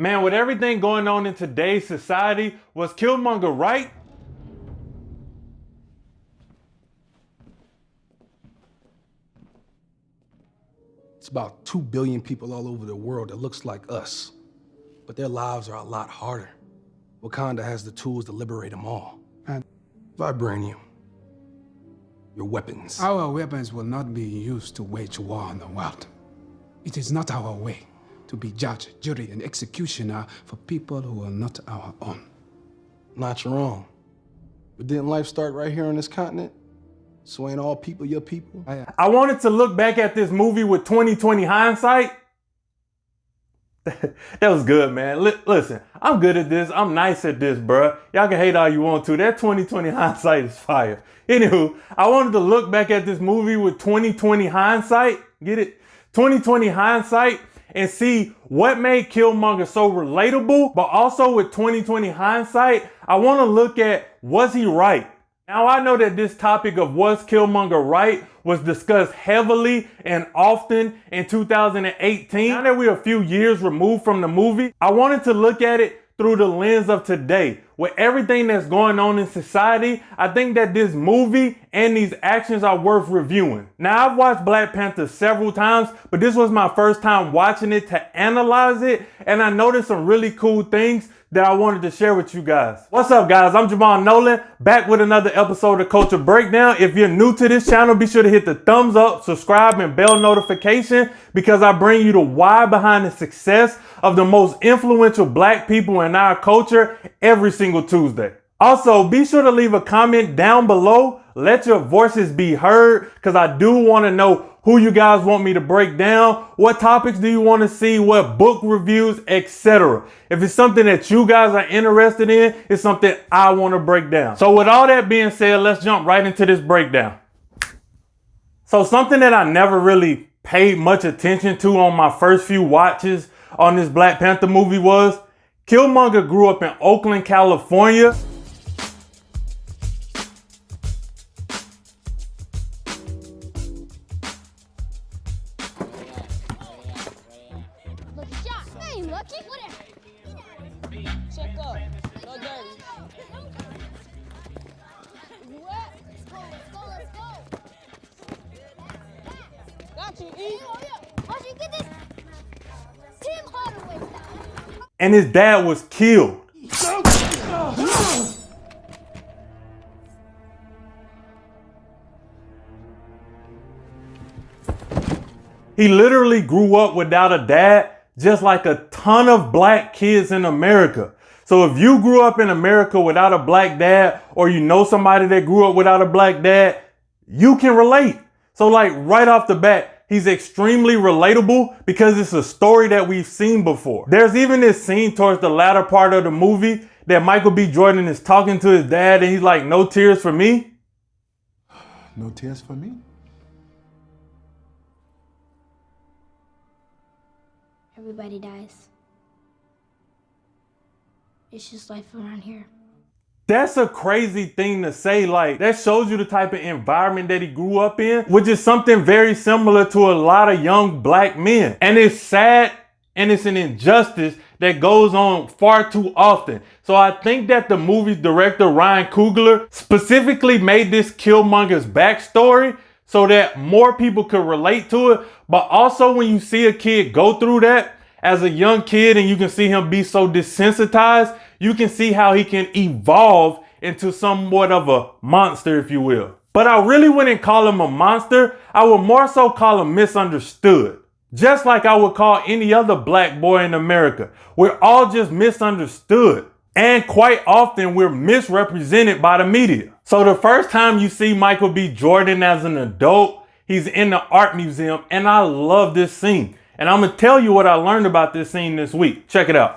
Man, with everything going on in today's society, was Killmonger right? It's about 2 billion people all over the world that looks like us, but their lives are a lot harder. Wakanda has the tools to liberate them all. And vibranium, your weapons. Our weapons will not be used to wage war on the world. It is not our way to be judge, jury, and executioner for people who are not our own. Not wrong. But didn't life start right here on this continent? So ain't all people your people? I wanted to look back at this movie with 2020 hindsight. That was good, man. Listen, I'm good at this. I'm nice at this, bruh. Y'all can hate all you want to. That 2020 hindsight is fire. Anywho, I wanted to look back at this movie with 2020 hindsight. Get it? 2020 hindsight and see what made Killmonger so relatable. But also with 2020 hindsight, I want to look at, was he right? Now, I know that this topic of was Killmonger right was discussed heavily and often in 2018. Now that we're a few years removed from the movie, I wanted to look at it through the lens of today. With everything that's going on in society, I think that this movie and these actions are worth reviewing. Now, I've watched Black Panther several times, but this was my first time watching it to analyze it, and I noticed some really cool things that I wanted to share with you guys. What's up, guys? I'm Jamal Nolan, back with another episode of Culture Breakdown. If you're new to this channel, be sure to hit the thumbs up, subscribe, and bell notification, because I bring you the why behind the success of the most influential Black people in our culture every single Tuesday. Also, be sure to leave a comment down below. Let your voices be heard, because I do want to know who you guys want me to break down, what topics do you want to see, what book reviews, etc. If it's something that you guys are interested in, it's something I want to break down. So with all that being said, let's jump right into this breakdown. So something that I never really paid much attention to on my first few watches on this Black Panther movie was Killmonger grew up in Oakland, California. And his dad was killed. He literally grew up without a dad, just like a ton of Black kids in America. So if you grew up in America without a Black dad, or you know somebody that grew up without a Black dad, you can relate. So like right off the bat, he's extremely relatable because it's a story that we've seen before. There's even this scene towards the latter part of the movie that Michael B. Jordan is talking to his dad and he's like, "No tears for me." No tears for me? Everybody dies. It's just life around here. That's a crazy thing to say. Like, that shows you the type of environment that he grew up in, which is something very similar to a lot of young Black men. And it's sad and it's an injustice that goes on far too often. So I think that the movie's director, Ryan Coogler, specifically made this Killmonger's backstory so that more people could relate to it. But also when you see a kid go through that as a young kid and you can see him be so desensitized, you can see how he can evolve into somewhat of a monster, if you will. But I really wouldn't call him a monster. I would more so call him misunderstood. Just like I would call any other Black boy in America. We're all just misunderstood. And quite often we're misrepresented by the media. So the first time you see Michael B. Jordan as an adult, he's in the art museum, and I love this scene. And I'm gonna tell you what I learned about this scene this week. Check it out.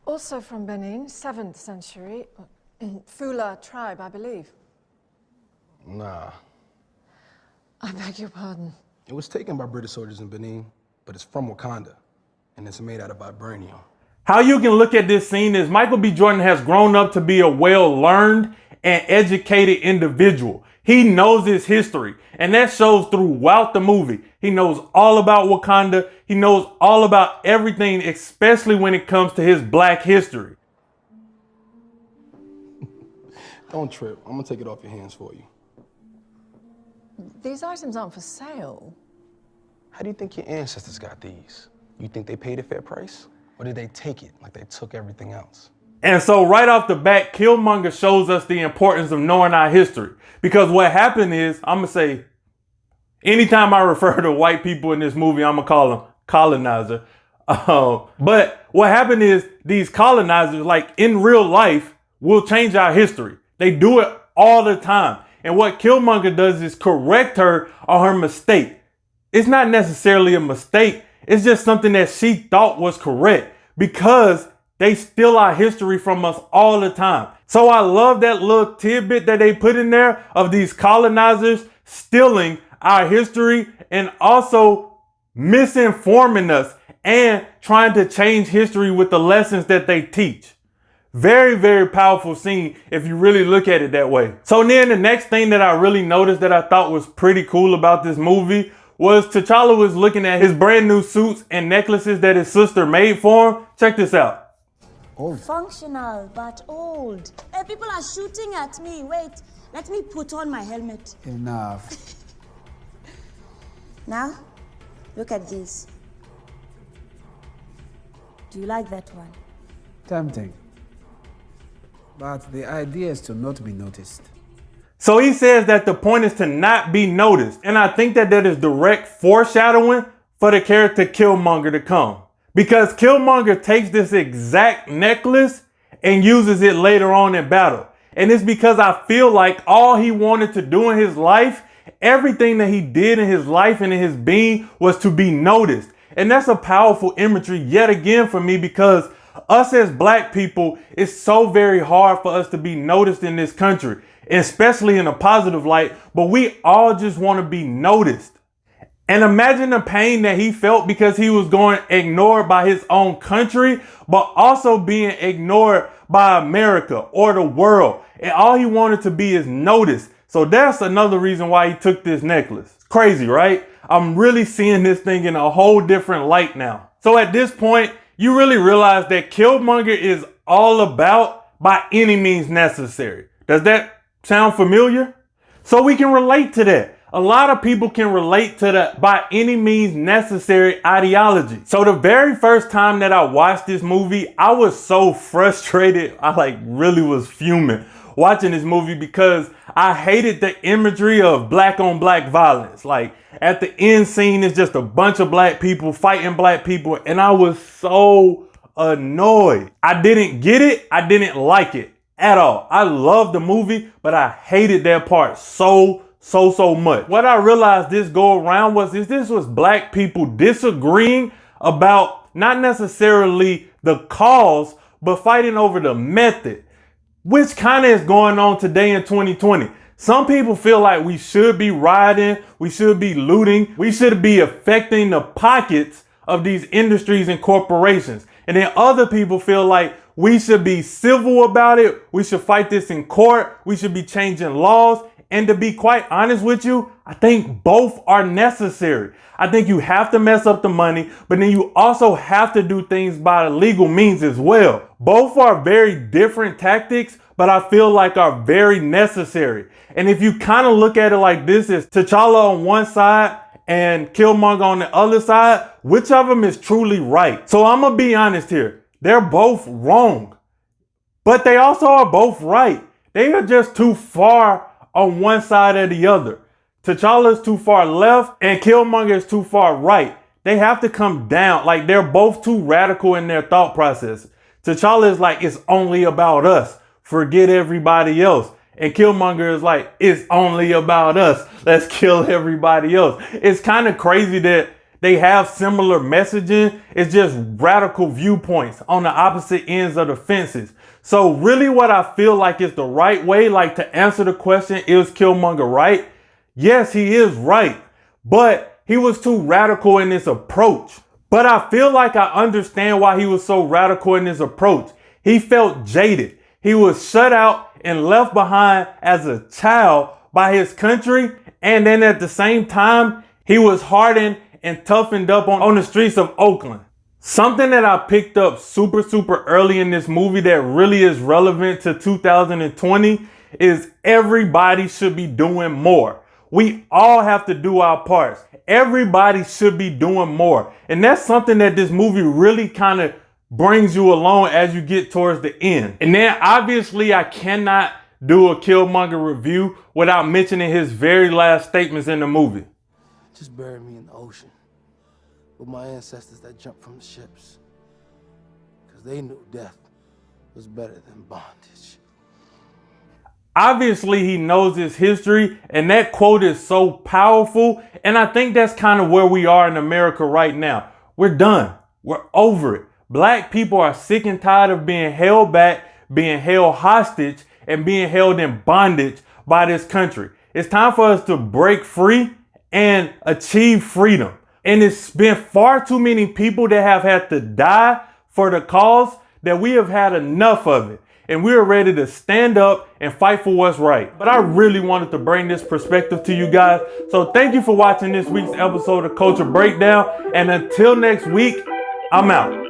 Also from Benin, 7th century, Fula tribe, I believe. Nah, I beg your pardon. it was taken by British soldiers in Benin, but it's from Wakanda, and it's made out of vibranium. How you can look at this scene is Michael B. Jordan has grown up to be a well-learned and educated individual. He knows his history, and that shows throughout the movie. He knows all about Wakanda. He knows all about everything, especially when it comes to his black history. Don't trip. I'm gonna take it off your hands for you. These items aren't for sale. How do you think your ancestors got these? You think they paid a fair price? Or did they take it like they took everything else? And so right off the bat, Killmonger shows us the importance of knowing our history. Because what happened is, I'm going to say, anytime I refer to white people in this movie, I'm going to call them colonizer. But what happened is these colonizers, like in real life, will change our history. They do it all the time. And what Killmonger does is correct her on her mistake. It's not necessarily a mistake. It's just something that she thought was correct because they steal our history from us all the time. So I love that little tidbit that they put in there of these colonizers stealing our history and also misinforming us and trying to change history with the lessons that they teach. Very, very powerful scene if you really look at it that way. So then the next thing that I really noticed that I thought was pretty cool about this movie was T'Challa was looking at his brand new suits and necklaces that his sister made for him. Check this out. Functional, but old. Hey, people are shooting at me. Wait, let me put on my helmet. Enough. Now, look at this. Do you like that one? Tempting. But the idea is to not be noticed. So he says that the point is to not be noticed. And I think that that is direct foreshadowing for the character Killmonger to come. Because Killmonger takes this exact necklace and uses it later on in battle. And it's because I feel like all he wanted to do in his life, everything that he did in his life and in his being was to be noticed. And that's a powerful imagery yet again for me because us as black people, it's so very hard for us to be noticed in this country, especially in a positive light, but we all just want to be noticed. And imagine the pain that he felt because he was going ignored by his own country, but also being ignored by America or the world. And all he wanted to be is noticed. So that's another reason why he took this necklace. It's crazy, right? I'm really seeing this thing in a whole different light now. So at this point, you really realize that Killmonger is all about by any means necessary. Does that sound familiar? So we can relate to that. A lot of people can relate to the by any means necessary ideology. So the very first time that I watched this movie, I was so frustrated. I really was fuming watching this movie because I hated the imagery of black on black violence. Like at the end scene, it's just a bunch of black people fighting black people. And I was so annoyed. I didn't get it. I didn't like it at all. I loved the movie, but I hated that part so much. What I realized this go around was this was black people disagreeing about not necessarily the cause, but fighting over the method, which kind of is going on today in 2020. Some people feel like we should be rioting, we should be looting, we should be affecting the pockets of these industries and corporations. And then other people feel like we should be civil about it, we should fight this in court, we should be changing laws. And to be quite honest with you, I think both are necessary. I think you have to mess up the money, but then you also have to do things by the legal means as well. Both are very different tactics, but I feel like are very necessary. And if you kind of look at it like this, is T'Challa on one side and Killmonger on the other side, which of them is truly right? So I'm gonna be honest here. They're both wrong, but they also are both right. They are just too far on one side or the other. T'Challa is too far left and Killmonger is too far right. They have to come down. Like they're both too radical in their thought process. T'Challa is like, it's only about us. Forget everybody else. And Killmonger is like, it's only about us. Let's kill everybody else. It's kind of crazy that they have similar messaging. It's just radical viewpoints on the opposite ends of the fences. So really what I feel like is the right way, like to answer the question, is Killmonger right? Yes, he is right, but he was too radical in his approach. But I feel like I understand why he was so radical in his approach. He felt jaded. He was shut out and left behind as a child by his country, and then at the same time, he was hardened and toughened up on the streets of Oakland. Something that I picked up super early in this movie that really is relevant to 2020 is everybody should be doing more. We all have to do our parts. Everybody should be doing more. And that's something that this movie really kind of brings you along as you get towards the end. And then obviously I cannot do a Killmonger review without mentioning his very last statements in the movie. Just bury me in the ocean with my ancestors that jumped from the ships. Because they knew death was better than bondage. Obviously, he knows his history, and that quote is so powerful. And I think that's kind of where we are in America right now. We're done. We're over it. Black people are sick and tired of being held back, being held hostage, and being held in bondage by this country. It's time for us to break free and achieve freedom. And it's been far too many people that have had to die for the cause that we have had enough of it. And we are ready to stand up and fight for what's right. But I really wanted to bring this perspective to you guys. So thank you for watching this week's episode of Culture Breakdown. And until next week, I'm out.